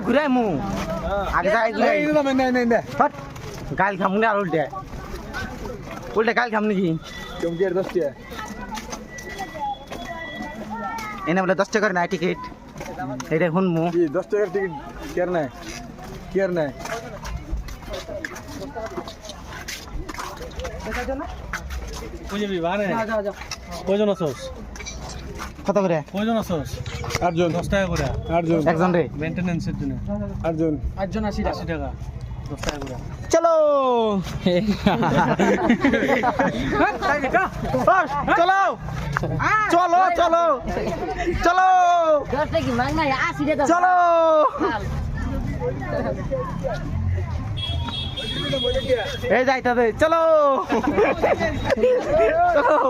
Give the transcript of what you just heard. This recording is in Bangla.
ঘুরাই মু আগে যাই গাল খাম না আর উল্টে উল্টে গাল খাম নাকি এনে বলে 10 টাকার নাই টিকিট এটা শুনমু 10 টাকার টিকিট কেয়ার নাই কয়জন আছোস কত করে কয়জন আছোস 8 জন 10 টাকা করে 8 জন একজন রে মেইনটেনেন্সের জন্য 8 জন 80 টাকা 10 টাকা করে চলো চলো চলো চলো চলো চলো এই যাইতে চলো চলো